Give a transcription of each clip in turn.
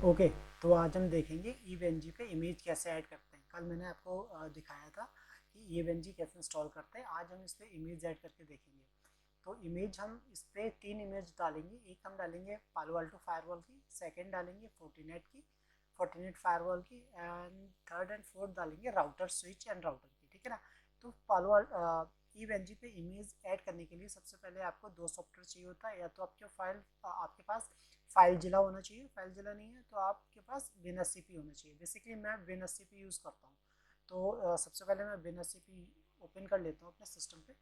Okay. तो आज हम देखेंगे ईवेनजी पे इमेज कैसे ऐड करते हैं। कल मैंने आपको दिखाया था कि ईवेनजी कैसे इंस्टॉल करते हैं। आज हम इस पे इमेज ऐड करके देखेंगे। तो इमेज हम इस पे 3 इमेज डालेंगे। एक हम डालेंगे पालो अल्टो फायरवॉल की, सेकंड डालेंगे फोर्टिनेट की, फोर्टिनेट फायरवॉल की, एंड थर्ड एंड फोर्थ डालेंगे राउटर स्विच एंड राउटर की। ठीक है ना। तो पालो ईवेनजी पे इमेज ऐड करने के लिए सबसे पहले आपको दो सॉफ्टवेयर चाहिए होता है। या तो आपके पास फाइल जिला होना चाहिए। फाइल जिला नहीं है तो आपके पास WinSCP होना चाहिए। बेसिकली मैं WinSCP यूज़ करता हूँ। तो सबसे पहले मैं WinSCP ओपन कर लेता हूँ अपने सिस्टम पे।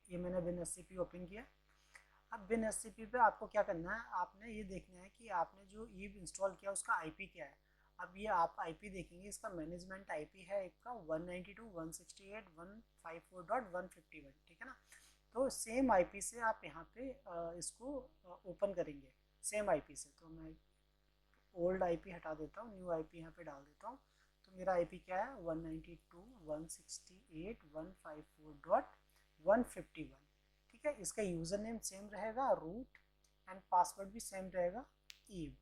ये मैंने WinSCP ओपन किया। अब WinSCP पे आपको क्या करना है, आपने ये देखना है कि आपने जो ईव इंस्टॉल किया उसका आईपी क्या है। अब ये आप आईपी देखेंगे, इसका मैनेजमेंट आईपी है एक का 192.168.154.151। ठीक है ना। तो सेम आईपी से आप यहाँ पे इसको ओपन करेंगे, सेम आईपी से। तो मैं ओल्ड आईपी हटा देता हूँ, न्यू आईपी यहाँ पे डाल देता हूँ। तो मेरा आईपी क्या है 192.168.154.151। ठीक है। इसका यूज़र नेम सेम रहेगा, रूट एंड पासवर्ड भी सेम रहेगा। ईव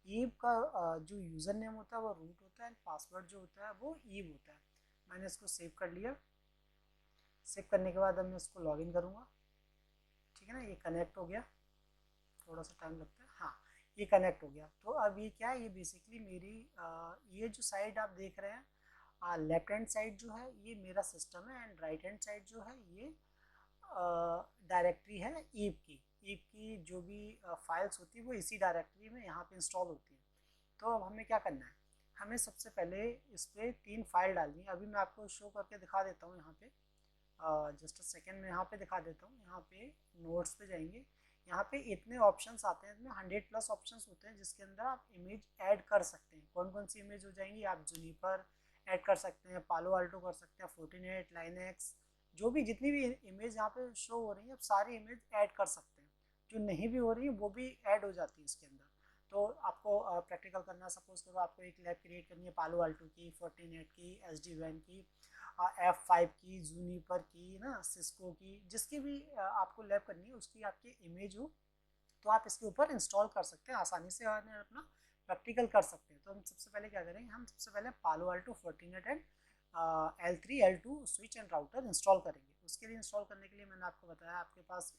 ईव का जो यूज़र नेम होता है वो रूट होता है, एंड पासवर्ड जो होता है वो ईव होता है। मैंने इसको सेव कर लिया। सेव करने के बाद अब मैं इसको लॉगिन करूँगा। ठीक है ना। ये कनेक्ट हो गया, थोड़ा सा टाइम लगता है। हाँ, ये कनेक्ट हो गया। तो अब ये क्या है, ये बेसिकली मेरी ये जो साइड आप देख रहे हैं, लेफ्ट हैंड साइड जो है ये मेरा सिस्टम है, एंड राइट हैंड साइड जो है ये डायरेक्टरी है ईव की। ईव की जो भी फाइल्स होती है वो इसी डायरेक्टरी में यहाँ पे इंस्टॉल होती है। तो अब हमें क्या करना है, हमें सबसे पहले इस पर 3 फाइल डालनी है। अभी मैं आपको शो करके दिखा देता हूँ। यहाँ पे जस्ट अ सेकेंड में यहाँ पे दिखा देता हूँ। यहाँ पे नोट्स पे जाएंगे। यहाँ पे इतने ऑप्शंस आते हैं, इसमें 100+ ऑप्शंस होते हैं जिसके अंदर आप इमेज ऐड कर सकते हैं। कौन कौन सी इमेज हो जाएंगी, आप जूनिपर ऐड कर सकते हैं, पालो अल्टो कर सकते हैं, फोर्टिनेट, लाइनेक्स, जो भी जितनी भी इमेज यहाँ पे शो हो रही है आप सारी इमेज ऐड कर सकते हैं। जो नहीं भी हो रही है वो भी ऐड हो जाती है इसके अंदर। तो आपको प्रैक्टिकल करना, सपोज करो आपको एक लैब क्रिएट करनी है पालो अल्टो की, फोर्टिनेट की, SD-WAN की, F5 की, जूनिपर की ना, सिस्को की, जिसकी भी आपको लैब करनी है उसकी आपकी इमेज हो तो आप इसके ऊपर इंस्टॉल कर सकते हैं आसानी से और अपना प्रैक्टिकल कर सकते हैं। तो हम सबसे पहले क्या करेंगे, हम सबसे पहले पालो Alto Fortinet and L3 L2 switch and router install करेंगे। उसके लिए इंस्टॉल करने के लिए मैंने आपको बताया आपके पास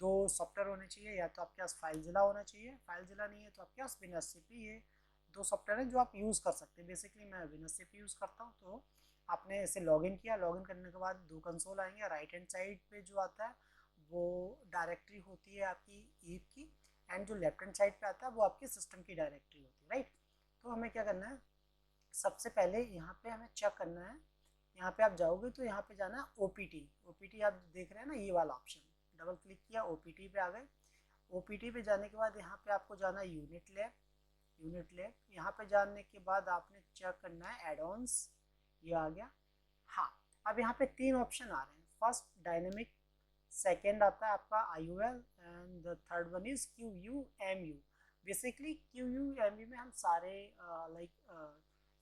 दो सॉफ्टवेयर होने चाहिए। या तो आपके पास फाइल जिला होना चाहिए, फाइल जिला नहीं है तो आपके पास WinSCP। ये दो सॉफ्टवेयर हैं जो आप यूज़ कर सकते हैं। बेसिकली मैं WinSCP यूज़ करता हूँ। तो आपने इसे लॉगिन किया, लॉगिन करने के बाद दो कंसोल आएंगे। राइट हैंड साइड पे जो आता है वो डायरेक्टरी होती है आपकी ईव की, एंड जो लेफ्ट हैंड साइड पे आता है वो आपके सिस्टम की डायरेक्टरी होती है, राइट। तो हमें क्या करना है, सबसे पहले यहाँ पे हमें चेक करना है। यहाँ पे आप जाओगे तो यहाँ पे जाना है OPT। OPT आप देख रहे हैं ना, ये वाला ऑप्शन, डबल क्लिक किया OPT पे आ गए। OPT पे जाने के बाद यहाँ पे आपको जाना है यूनिट लैब। यूनिट लैब यहाँ पे जाने के बाद आपने चेक करना है एडॉन्स, ये आ गया। हाँ, अब यहाँ पे 3 ऑप्शन आ रहे हैं। फर्स्ट डायनेमिक, सेकेंड आता है आपका IOL, and the third one is QUMU। Basically QUMU में हम सारे लाइक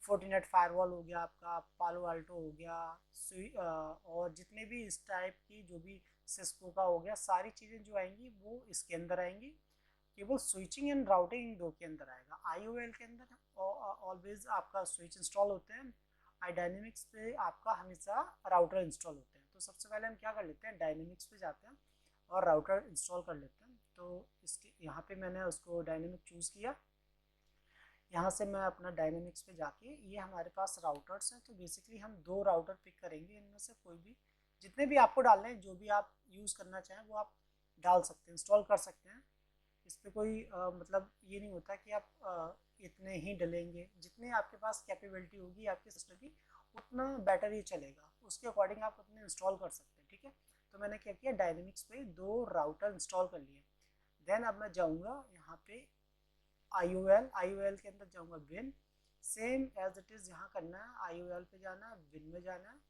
फोर्टिनेट फायरवॉल हो गया आपका, पालो अल्टो हो गया, और जितने भी इस टाइप की जो भी सिस्को का हो गया, सारी चीज़ें जो आएंगी वो इसके अंदर आएंगी। केवल स्विचिंग एंड राउटिंग इन दो के अंदर आएगा। IOL के अंदर ऑलवेज आपका स्विच इंस्टॉल होते हैं। डायनेमिक्स पे आपका हमेशा राउटर इंस्टॉल होते हैं। तो सबसे पहले हम क्या कर लेते हैं, डायनेमिक्स पे जाते हैं और राउटर इंस्टॉल कर लेते हैं। तो इसके यहाँ पे मैंने उसको डायनेमिक चूज़ किया। यहाँ से मैं अपना डायनेमिक्स पे जाके, ये हमारे पास राउटर्स हैं। तो बेसिकली हम 2 राउटर पिक करेंगे, इनमें से कोई भी, जितने भी आपको डालने हैं, जो भी आप यूज़ करना चाहें वो आप डाल सकते हैं, इंस्टॉल कर सकते हैं। इस पर कोई मतलब ये नहीं होता कि आप इतने ही डलेंगे। जितने आपके पास कैपेबिलिटी होगी आपके सिस्टम की उतना बेटर ही चलेगा, उसके अकॉर्डिंग आप उतने इंस्टॉल कर सकते हैं। ठीक है। तो मैंने क्या किया, डायनेमिक्स पे 2 राउटर इंस्टॉल कर लिए। देन अब मैं जाऊँगा यहाँ पे IOL के अंदर जाऊँगा win, same as it is यहाँ करना है। IOL पे जाना है, विन में जाना है।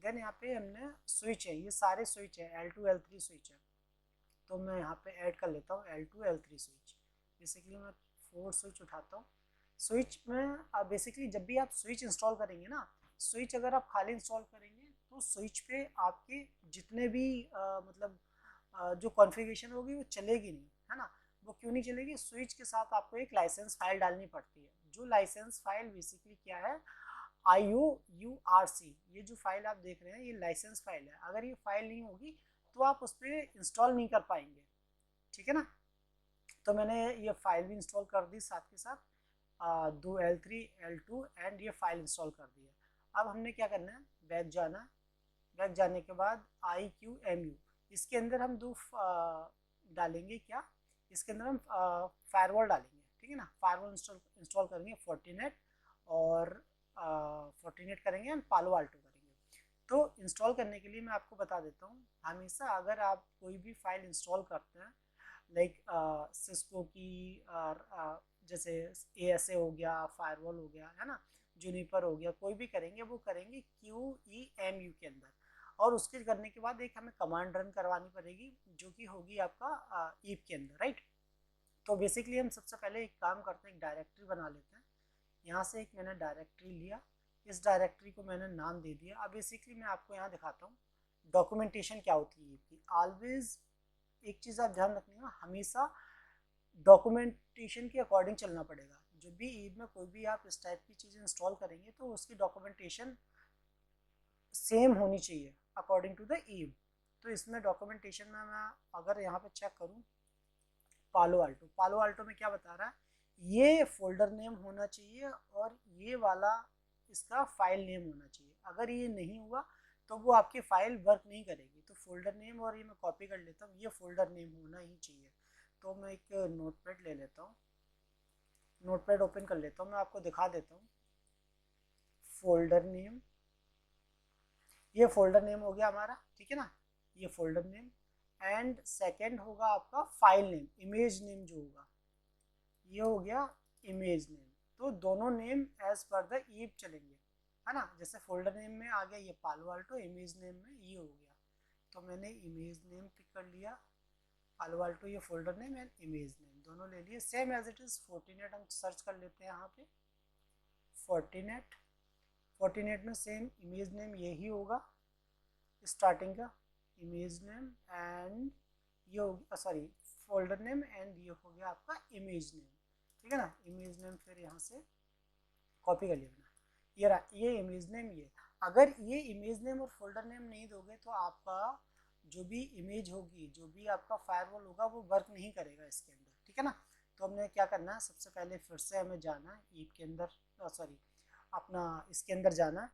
देन यहाँ पे हमने स्विच है, ये सारे स्विच है, L2 L3 स्विच है। तो मैं यहाँ पे ऐड कर लेता हूँ L2 L3 स्विच। बेसिकली मैं 4 स्विच उठाता हूँ। स्विच में बेसिकली जब भी आप स्विच इंस्टॉल करेंगे ना, स्विच अगर आप खाली इंस्टॉल करेंगे तो स्विच पे आपके जितने भी मतलब जो कॉन्फ़िगरेशन होगी वो चलेगी नहीं, है ना। वो क्यों नहीं चलेगी, स्विच के साथ आपको एक लाइसेंस फाइल डालनी पड़ती है। जो लाइसेंस फाइल बेसिकली क्या है, IOURC, ये जो फाइल आप देख रहे हैं ये लाइसेंस फाइल है। अगर ये फाइल नहीं होगी तो आप उस पर इंस्टॉल नहीं कर पाएंगे, ठीक है ना। तो मैंने ये फाइल भी इंस्टॉल कर दी, साथ के साथ दो L3 L2 एंड ये फाइल इंस्टॉल कर दी है। अब हमने क्या करना है, बैक जाना है। बैक जाने के बाद IQMU, इसके अंदर हम दो डालेंगे, क्या इसके अंदर हम फायरवॉल डालेंगे, ठीक है ना। फायरवॉल इंस्टॉल करेंगे फोर्टिनेट, और फोर्टिनेट करेंगे एंड पालो आल्टो करेंगे। तो इंस्टॉल करने के लिए मैं आपको बता देता हूँ, हमेशा अगर आप कोई भी फाइल इंस्टॉल करते हैं, लाइक सिस्को की जैसे ASA हो गया, फायरवॉल हो गया, है ना, जूनिपर हो गया, कोई भी करेंगे वो करेंगे QEMU के अंदर। और उसके करने के बाद एक हमें कमांड रन करवानी पड़ेगी जो कि होगी आपका ईप के अंदर, राइट। तो बेसिकली हम सबसे पहले एक काम करते हैं, एक डायरेक्टरी बना लेते हैं। यहाँ से एक मैंने डायरेक्टरी लिया, इस डायरेक्टरी को मैंने नाम दे दिया। अब बेसिकली मैं आपको यहाँ दिखाता हूँ डॉक्यूमेंटेशन क्या होती है ईप की। ऑलवेज एक चीज़ आप ध्यान रखना, हमेशा डॉक्यूमेंटेशन के अकॉर्डिंग चलना पड़ेगा। जब भी ईब में कोई भी आप इस टाइप की चीज़ इंस्टॉल करेंगे तो उसकी डॉक्यूमेंटेशन सेम होनी चाहिए अकॉर्डिंग टू द ईब। तो इसमें डॉक्यूमेंटेशन में मैं अगर यहाँ पे चेक करूँ, पालो आल्टो, पालो आल्टो में क्या बता रहा है, ये फोल्डर नेम होना चाहिए और ये वाला इसका फाइल नेम होना चाहिए। अगर ये नहीं हुआ तो वो आपकी फाइल वर्क नहीं करेगी। तो फोल्डर नेम, और ये मैं कॉपी कर लेता हूँ, ये फोल्डर नेम होना ही चाहिए। तो मैं एक नोटपैड ले लेता हूँ, नोटपैड ओपन कर लेता हूँ, मैं आपको दिखा देता हूँ। फोल्डर नेम, ये फोल्डर नेम हो गया हमारा, ठीक है ना, ये फोल्डर नेम। एंड सेकंड होगा आपका फाइल नेम, इमेज नेम जो होगा, ये हो गया इमेज नेम। तो दोनों नेम एज पर द ईब चलेंगे, है ना। जैसे फोल्डर नेम में आ गया ये पालो आल्टो, इमेज नेम में ये हो गया। तो मैंने इमेज नेम पिक कर लिया, पालो आल्टो ये folder name and image name दोनों ले लिए। Same as it is Fortinet हम सर्च कर लेते हैं यहाँ पे, फोर्टिनेट, फोर्टिनेट में सेम इमेज नेम यही होगा स्टार्टिंग का, इमेज नेम एंड ये हो गया, सॉरी फोल्डर नेम एंड ये हो गया आपका इमेज नेम, ठीक है ना। इमेज नेम फिर यहाँ से कॉपी कर लिया मैंने, ये रहा ये इमेज नेम। ये अगर ये इमेज नेम और फोल्डर नेम नहीं दोगे तो आपका जो भी इमेज होगी, जो भी आपका फायरवॉल होगा वो वर्क नहीं करेगा इसके अंदर, ठीक है ना। तो हमने क्या करना है, सबसे पहले फिर से हमें जाना है ईप के अंदर, सॉरी अपना इसके अंदर जाना है,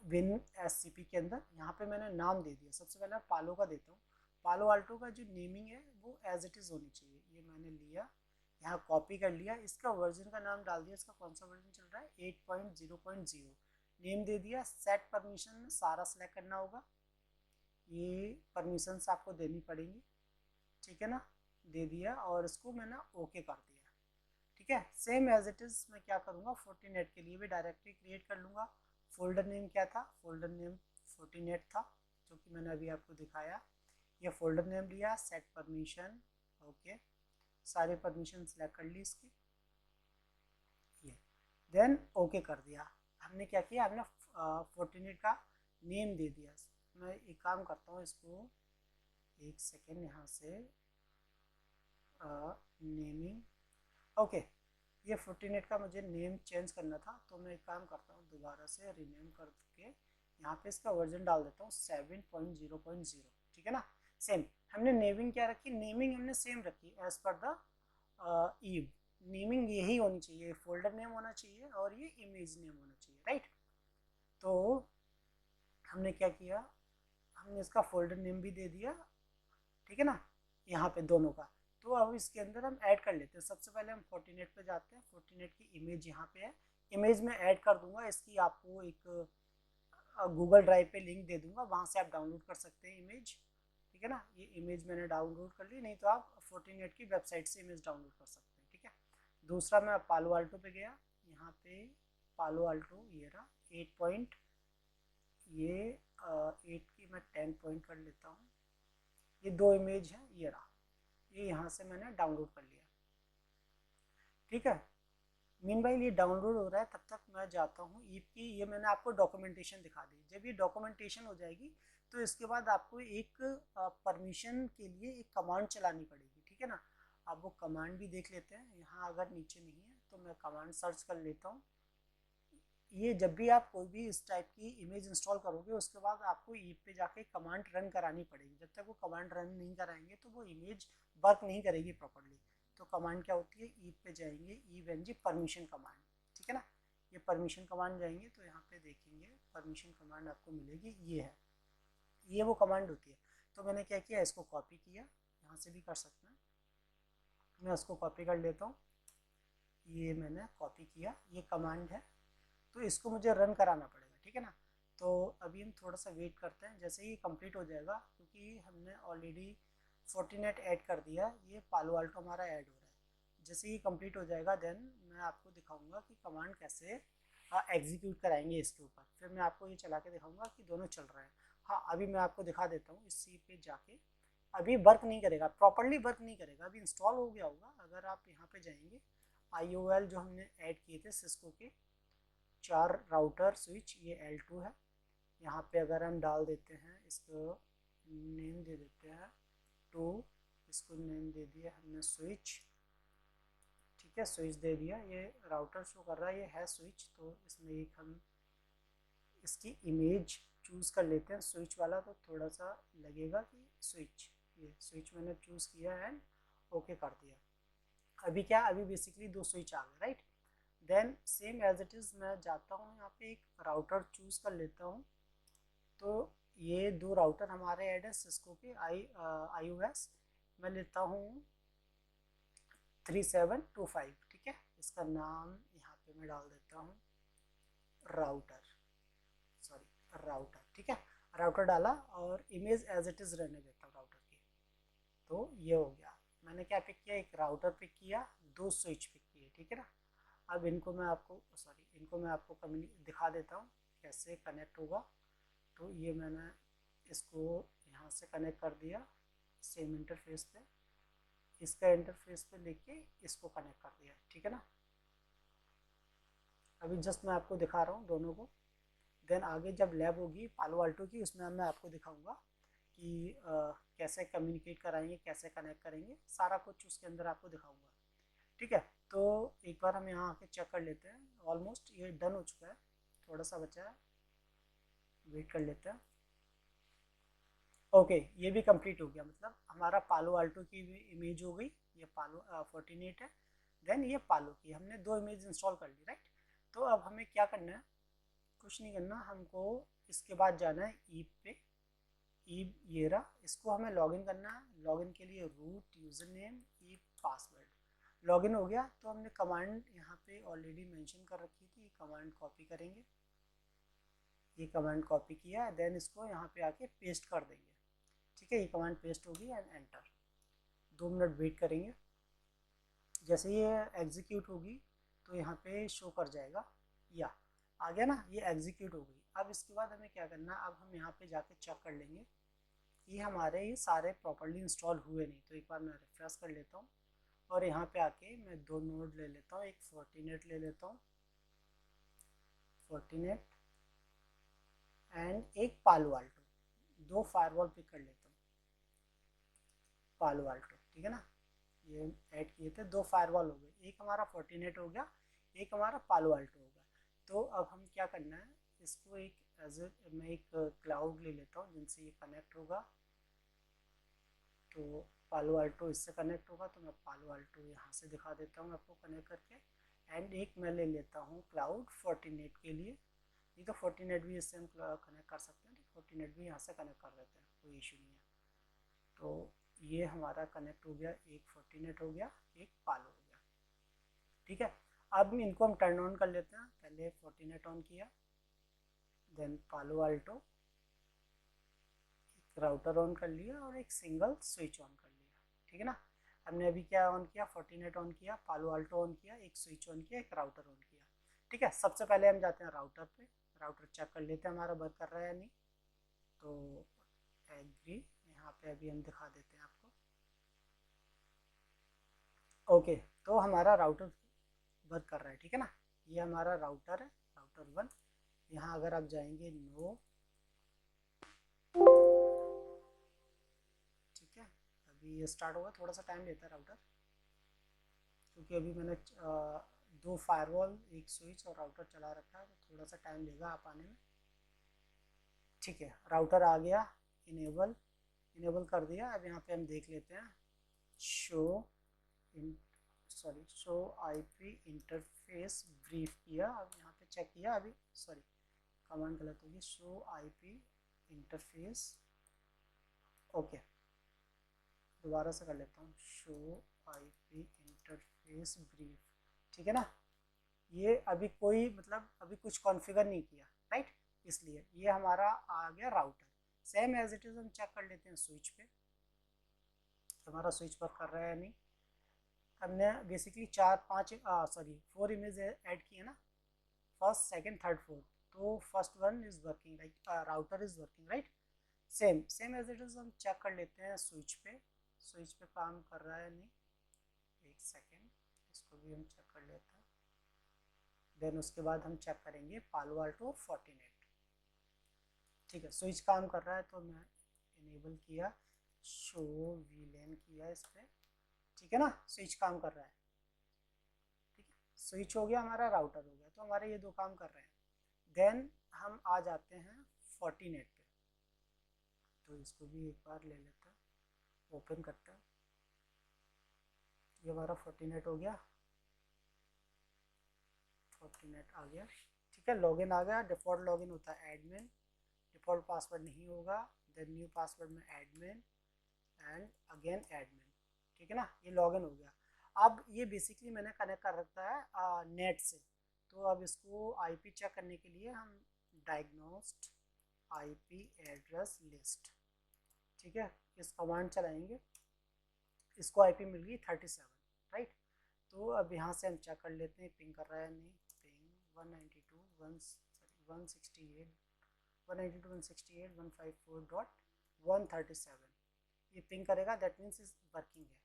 WinSCP के अंदर। यहाँ पे मैंने नाम दे दिया, सबसे पहले पालो का देता हूँ। पालो आल्टो का जो नेमिंग है वो एज इट इज़ होनी चाहिए। ये मैंने लिया, यहाँ कॉपी कर लिया, इसका वर्जन का नाम डाल दिया, इसका कौन सा वर्जन चल रहा है 8.0.0, नेम दे दिया। सेट परमिशन में सारा सेलेक्ट करना होगा, ये परमिशंस आपको देनी पड़ेंगी, ठीक है ना, दे दिया। और इसको मैंने ओके कर दिया, ठीक है। सेम एज इट इज़ मैं क्या करूँगा, फोर्टिनेट के लिए भी डायरेक्टरी क्रिएट कर लूँगा। फोल्डर नेम क्या था, फोल्डर नेम फोर्टिनेट था, जो कि मैंने अभी आपको दिखाया। ये फोल्डर नेम लिया, सेट परमिशन, ओके, सारे परमिशन सेलेक्ट कर ली इसकी, ये देन ओके कर दिया। हमने क्या किया, हमने फोर्टिनेट का नेम दे दिया। मैं एक काम करता हूँ, इसको एक सेकेंड यहाँ से नेमिंग, ओके, ये फोर्टिनेट का मुझे नेम चेंज करना था, तो मैं एक काम करता हूँ, दोबारा से रीनेम करके यहाँ पे इसका वर्जन डाल देता हूँ 7.0.0, ठीक है ना। सेम हमने नेमिंग क्या रखी, नेमिंग हमने सेम रखी as per the Ib. Naming यही होनी चाहिए, फोल्डर नेम होना चाहिए और ये इमेज नेम होना चाहिए, राइट। तो हमने क्या किया, हमने इसका फोल्डर नेम भी दे दिया, ठीक है ना, यहाँ पे दोनों का। तो अब इसके अंदर हम ऐड कर लेते हैं। सबसे पहले हम फोर्टिनेट पे जाते हैं, फोर्टिनेट की इमेज यहाँ पे है, इमेज में ऐड कर दूंगा। इसकी आपको एक गूगल ड्राइव पे लिंक दे दूंगा, वहाँ से आप डाउनलोड कर सकते हैं इमेज, ठीक है ना। ये इमेज मैंने डाउनलोड कर ली, नहीं तो आप फोर्टिनेट की वेबसाइट से इमेज डाउनलोड कर सकते हैं, ठीक है। दूसरा मैं पालो आल्टो पे गया, यहाँ पे पालो आल्टो ये रहा 8 पॉइंट, ये 8 की मैं 10 पॉइंट कर लेता हूँ। ये दो इमेज हैं, ये रहा, ये यहाँ से मैंने डाउनलोड कर लिया, ठीक है। मीनवाइल ये डाउनलोड हो रहा है, तब तक मैं जाता हूँ ईप की, ये मैंने आपको डॉक्यूमेंटेशन दिखा दी। जब ये डॉक्यूमेंटेशन हो जाएगी तो इसके बाद आपको एक परमिशन के लिए एक कमांड चलानी पड़ेगी, ठीक है ना। अब वो कमांड भी देख लेते हैं, यहाँ अगर नीचे नहीं है तो मैं कमांड सर्च कर लेता हूँ। ये जब भी आप कोई भी इस टाइप की इमेज इंस्टॉल करोगे उसके बाद आपको ईप पे जाके कमांड रन करानी पड़ेगी। जब तक वो कमांड रन नहीं कराएंगे तो वो इमेज वर्क नहीं करेगी प्रॉपर्ली। तो कमांड क्या होती है, ईप पे जाएंगे, ईव परमिशन कमांड, ठीक है ना। ये परमिशन कमांड जाएंगे तो यहाँ पे देखेंगे परमिशन कमांड आपको मिलेगी, ये है, ये वो कमांड होती है। तो मैंने क्या किया, इसको कॉपी किया, यहाँ से भी कर सकते हैं, मैं उसको कॉपी कर लेता हूँ। ये मैंने कॉपी किया, ये कमांड है, तो इसको मुझे रन कराना पड़ेगा, ठीक है ना। तो अभी हम थोड़ा सा वेट करते हैं, जैसे ही कंप्लीट हो जाएगा, क्योंकि हमने ऑलरेडी फोर्टिनेट ऐड कर दिया, ये पालो अल्टो हमारा ऐड हो रहा है। जैसे ही कंप्लीट हो जाएगा देन मैं आपको दिखाऊंगा कि कमांड कैसे एग्जीक्यूट कराएंगे इसके ऊपर, फिर मैं आपको ये चला के दिखाऊंगा कि दोनों चल रहा है। हाँ, अभी मैं आपको दिखा देता हूँ, इसी पे जाके अभी वर्क नहीं करेगा, प्रॉपरली वर्क नहीं करेगा, अभी इंस्टॉल हो गया होगा। अगर आप यहाँ पे जाएंगे, IOL जो हमने ऐड किए थे सिस्को के 4 राउटर स्विच, ये L2 है। यहाँ पे अगर हम डाल देते हैं, इसको नेम दे देते हैं 2, इसको नेम दे दिया हमने स्विच, ठीक है, स्विच दे दिया। ये राउटर शो कर रहा है, ये है स्विच, तो इसमें एक हम इसकी इमेज चूज कर लेते हैं स्विच वाला, तो थोड़ा सा लगेगा कि स्विच, ये स्विच मैंने चूज किया एंड ओके कर दिया। अभी क्या, अभी बेसिकली 2 स्विच आ गए, right. Then same as it is मैं जाता हूँ यहाँ पे एक राउटर चूज कर लेता हूँ। तो ये 2 राउटर हमारे ऐड है सिस्को के IOS, मैं लेता हूँ 3725, ठीक है। इसका नाम यहाँ पे मैं डाल देता हूँ राउटर, सॉरी राउटर, ठीक है। राउटर डाला और इमेज एज इट इज़ रहने देता हूँ राउटर की। तो ये हो गया, मैंने क्या पिक किया, एक राउटर पिक किया, 2 स्विच पिक किए, ठीक है ना। अब इनको मैं आपको दिखा देता हूँ कैसे कनेक्ट होगा। तो ये मैंने इसको यहाँ से कनेक्ट कर दिया सेम इंटरफेस पे, इसका इंटरफेस पे लेके इसको कनेक्ट कर दिया, ठीक है ना। अभी जस्ट मैं आपको दिखा रहा हूँ दोनों को। देन आगे जब लैब होगी पालो अल्टो की, उसमें मैं आपको दिखाऊंगा कि कैसे कम्युनिकेट कराएंगे, कैसे कनेक्ट करेंगे, सारा कुछ उसके अंदर आपको दिखाऊंगा, ठीक है। तो एक बार हम यहाँ आके चेक कर लेते हैं, ऑलमोस्ट ये डन हो चुका है, थोड़ा सा बचा है, वेट कर लेते हैं। ओके, ये भी कंप्लीट हो गया, मतलब हमारा पालो अल्टो की भी इमेज हो गई, ये पालो 48 है। देन ये पालो की हमने 2 इमेज इंस्टॉल कर ली, राइट। तो अब हमें क्या करना है, कुछ नहीं करना हमको, इसके बाद जाना है ईप पे, ईप ये रहा, इसको हमें लॉगिन करना है। लॉगिन के लिए रूट यूज़र नेम ईप पासवर्ड, लॉगिन हो गया। तो हमने कमांड यहाँ पे ऑलरेडी मेंशन कर रखी थी, कमांड कॉपी करेंगे, ये कमांड कॉपी किया, देन इसको यहाँ पे आके पेस्ट कर देंगे, ठीक है। ये कमांड पेस्ट होगी एंड एंटर, 2 मिनट वेट करेंगे। जैसे ये एग्जीक्यूट होगी तो यहाँ पे शो कर जाएगा, या आ गया ना, ये एग्जीक्यूट हो गई। अब इसके बाद हमें क्या करना है, अब हम यहाँ पे जाके चेक कर लेंगे कि हमारे ये सारे प्रॉपर्ली इंस्टॉल हुए नहीं। तो एक बार मैं रिफ्रेश कर लेता हूँ और यहाँ पे आके मैं 2 नोड ले लेता हूँ, एक फोर्टिनेट ले लेता हूँ, फोर्टिनेट एंड एक पालो अल्टो, 2 फायरवॉल पिक कर लेता हूँ, पालो अल्टो, ठीक है ना। ये ऐड किए थे, 2 फायरवॉल हो गए, एक हमारा फोर्टिनेट हो गया, एक हमारा पालो अल्टो हो गया। तो अब हम क्या करना है, इसको एक मैं एक क्लाउड ले लेता हूँ जिनसे ये कनेक्ट होगा। तो पालो अल्टो इससे कनेक्ट होगा, तो मैं पालो अल्टो यहाँ से दिखा देता हूँ आपको कनेक्ट करके। एंड एक मैं ले लेता हूँ क्लाउड फोर्टिनेट के लिए, नहीं तो फोर्टिनेट भी इससे हम कनेक्ट कर सकते हैं, फोर्टिनेट भी यहाँ से कनेक्ट कर देते हैं, कोई इशू नहीं है। तो ये हमारा कनेक्ट हो गया, एक फोर्टिनेट हो गया, एक पालो हो गया, ठीक है। अब इनको हम टर्न ऑन कर लेते हैं, पहले फोर्टिनेट ऑन किया, देन पालो अल्टो, एक राउटर ऑन कर लिया और एक सिंगल स्विच ऑन कर लिया, ठीक है ना। हमने अभी क्या ऑन किया, फोर्टिनेट ऑन किया, पालो अल्टो ऑन किया, एक स्विच ऑन किया, एक राउटर ऑन किया, ठीक है। सबसे पहले हम जाते हैं राउटर पे, राउटर चेक कर लेते हैं हमारा वर्क कर रहा है या नहीं। तो एग्री, यहाँ पे अभी हम दिखा देते हैं आपको। ओके, तो हमारा राउटर वर्क कर रहा है, ठीक है ना। ये हमारा राउटर है, राउटर 1। यहाँ अगर आप जाएंगे नो, ठीक है, अभी ये स्टार्ट होगा, थोड़ा सा टाइम लेता है राउटर, क्योंकि अभी मैंने 2 फायरवॉल, 1 स्विच और राउटर चला रखा है, तो थोड़ा सा टाइम लेगा आप आने में। ठीक है, राउटर आ गया, इनेबल कर दिया। अब यहाँ पे हम देख लेते हैं, show show IP interface brief किया। अब यहाँ पे चेक किया, अभी सॉरी कमांड गलत होगी, शो आईपी इंटरफेस, ओके दोबारा से कर लेता हूँ, शो आईपी इंटरफेस ब्रीफ, ठीक है ना। ये अभी कोई मतलब अभी कुछ कॉन्फ़िगर नहीं किया, राइट, इसलिए ये हमारा आ गया router. Same as it is हम चेक कर लेते हैं स्विच पे, हमारा स्विच वर्क कर रहा है या नहीं। हमने बेसिकली 4 इमेज ऐड किए ना, फर्स्ट सेकंड थर्ड फोर्थ, तो first one is working, like router is working, right. Same as it is हम चेक कर लेते हैं स्विच पे काम कर रहा है नहीं। एक सेकेंड, इसको भी हम चेक कर लेते हैं। देन उसके बाद हम चेक करेंगे पालो अल्टो फोर्टिनेट। ठीक है, स्विच काम कर रहा है, तो मैं इनेबल किया, शो वीलैन किया इस पर, ठीक है ना, स्विच काम कर रहा है। ठीक है, स्विच हो गया हमारा, राउटर हो गया, तो हमारे ये 2 काम कर रहे हैं। देन हम आ जाते हैं फोर्टिनेट पे, तो इसको भी एक बार ले लेते हैं, ओपन करते हैं। ये हमारा फोर्टिनेट हो गया, फोर्टिनेट आ गया। ठीक है, लॉगिन आ गया। डिफ़ॉल्ट लॉगिन होता है एडमिन, डिफ़ॉल्ट पासवर्ड नहीं होगा। देन न्यू पासवर्ड में एडमिन एंड अगेन एडमिन, ठीक है ना, ये लॉगिन हो गया। अब ये बेसिकली मैंने कनेक्ट कर रखा है नेट से, तो अब इसको आईपी चेक करने के लिए हम डायग्नोस्ट आईपी एड्रेस लिस्ट, ठीक है, इस कमांड चलाएंगे। इसको आईपी मिल गई 37, राइट। तो अब यहाँ से हम चेक कर लेते हैं पिंग कर रहा है नहीं, पिंग 192.168.154.137 ये पिंग करेगा, दैट मीन्स इज वर्किंग है,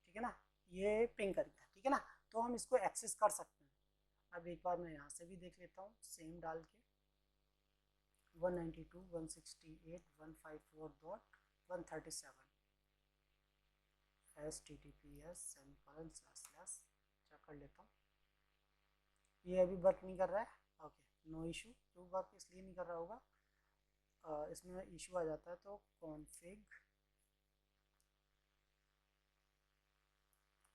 ठीक है ना, ये पिंग कर गया, ठीक है ना। तो हम इसको एक्सेस कर सकते हैं। अब एक बार मैं यहाँ से भी देख लेता हूँ, सेम डाल के 192.168.154.137 HTTPS चेक कर लेता हूँ। ये अभी वर्क नहीं कर रहा है, ओके, नो इशू। क्यों वर्क इसलिए नहीं कर रहा होगा, इसमें इशू आ जाता है, तो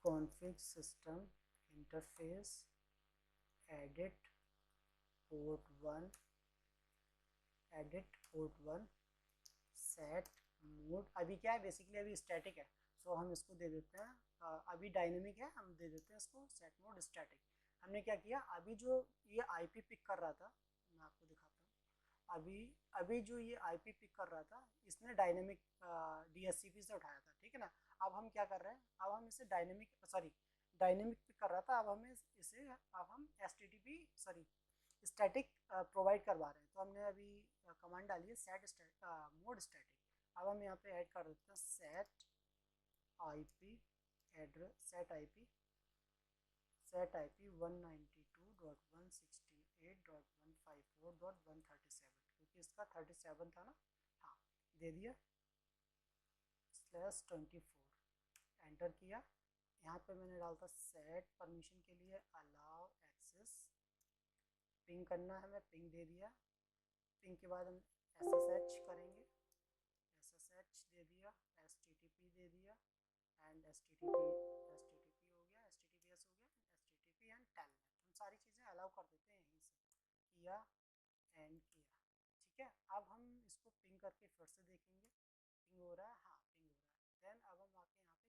config system interface edit port 1 set mode. अभी क्या है, बेसिकली अभी स्टैटिक है, सो हम इसको दे देते हैं, अभी डायनेमिक है, हम दे देते हैं इसको सेट मोड स्टैटिक। हमने क्या किया, अभी जो ये आईपी पिक कर रहा था, मैं आपको दिखाता हूँ, अभी जो ये आईपी पिक कर रहा था, इसने डायनेमिक डीएचसीपी से उठाया था, ठीक है ना। अब हम क्या कर रहे हैं, अब हम इसे डायनेमिक पिक कर रहा था, अब हमें इसे अब हम स्टैटिक प्रोवाइड करवा रहे हैं। तो हमने अभी कमांड डाली है सेट मोड स्टैटिक। अब हम यहाँ पे ऐड कर देते हैं सेट आईपी 192.168.154.137, क्योंकि इसका 37 था ना, हाँ दे दिया, /24 एंटर किया। यहाँ पे मैंने डाला था सेट परमिशन के लिए अलाउ एक्सेस, पिंग करना है, मैं पिंग दे दिया। पिंग के बाद हम SSH करेंगे, SSH दे दिया, HTTP दे दिया एंड HTTP हो गया, HTTPS हो गया, HTTP एंड टेलनेट, हम सारी चीज़ें अलाउ कर देते हैं यहीं से, किया एंड किया। ठीक है, अब हम इसको पिंग करके फिर से देखेंगे, पिंग हो रहा है, हाँ पिंग हो रहा है। देन अब हम आके यहाँ पे